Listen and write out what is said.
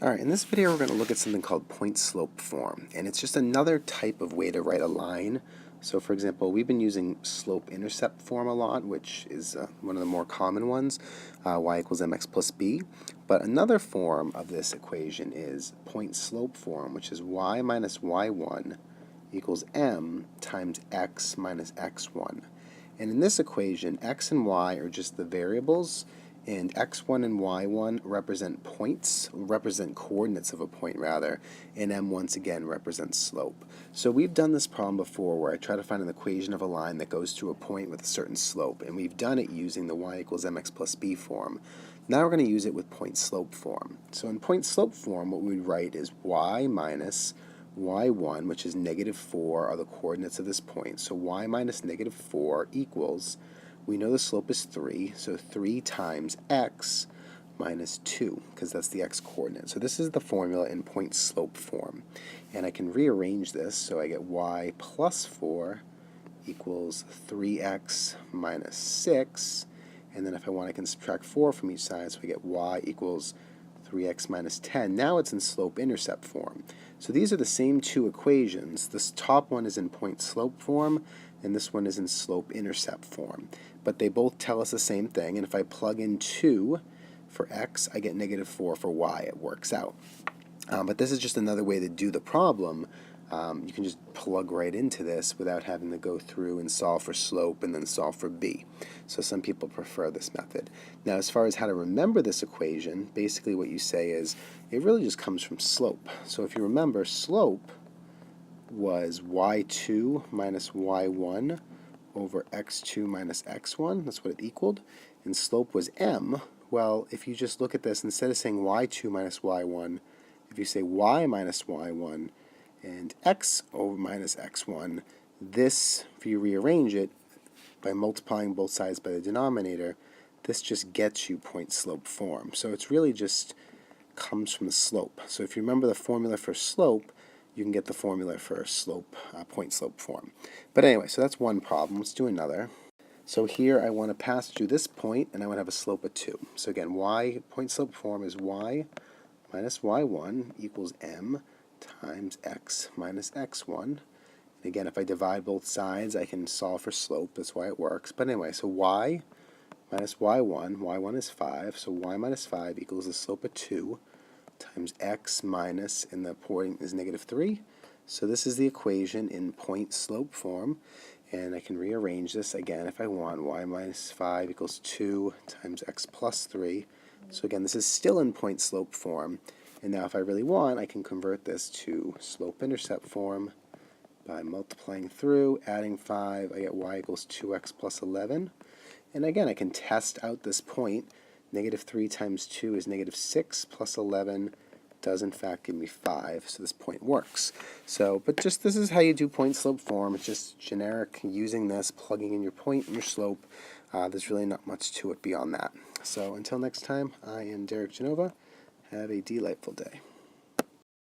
Alright, in this video we're going to look at something called point-slope form, and it's just another type of way to write a line. So for example, we've been using slope-intercept form a lot, which is one of the more common ones, y equals mx plus b. But another form of this equation is point-slope form, which is y minus y1 equals m times x minus x1. And in this equation, x and y are just the variables, and x1 and y1 represent coordinates of a point rather, and m once again represents slope. So we've done this problem before where I try to find an equation of a line that goes through a point with a certain slope, and we've done it using the y equals mx plus b form. Now we're going to use it with point-slope form. So in point-slope form, what we would write is y minus y1, which is -4, are the coordinates of this point. So y minus -4 equals, we know the slope is 3, so 3 times x minus 2, because that's the x coordinate. So this is the formula in point-slope form. And I can rearrange this, so I get y plus 4 equals 3x minus 6. And then if I want, I can subtract 4 from each side, so we get y equals 3x minus 10. Now it's in slope-intercept form. So these are the same two equations. This top one is in point-slope form, and this one is in slope-intercept form. But they both tell us the same thing, and if I plug in 2 for x, I get -4 for y. It works out. But this is just another way to do the problem. You can just plug right into this without having to go through and solve for slope and then solve for b. So some people prefer this method. Now as far as how to remember this equation, basically what you say is it really just comes from slope. So if you remember, slope was y2 minus y1 over x2 minus x1. That's what it equaled. And slope was m. Well, if you just look at this, instead of saying y2 minus y1, if you say y minus y1 and x over minus x1, this, if you rearrange it by multiplying both sides by the denominator, this just gets you point-slope form. So it's really just comes from the slope. So if you remember the formula for slope, you can get the formula for slope, point-slope form. But anyway, so that's one problem. Let's do another. So here I want to pass through this point, and I want to have a slope of 2. So again, point-slope form is y minus y1 equals m times x minus x1. And again, if I divide both sides, I can solve for slope. That's why it works. But anyway, so y minus y1 is 5, so y minus 5 equals the slope of 2 times x minus, and the point is -3. So this is the equation in point-slope form. And I can rearrange this again if I want. Y minus 5 equals 2 times x plus 3. So again, this is still in point-slope form. And now if I really want, I can convert this to slope-intercept form by multiplying through, adding 5. I get y equals 2x plus 11. And again, I can test out this point. -3 times 2 is -6 plus 11 does in fact give me 5, so this point works. So, but just this is how you do point-slope form. It's just generic, using this, plugging in your point and your slope. There's really not much to it beyond that. So until next time, I am Derek Genova. Have a delightful day.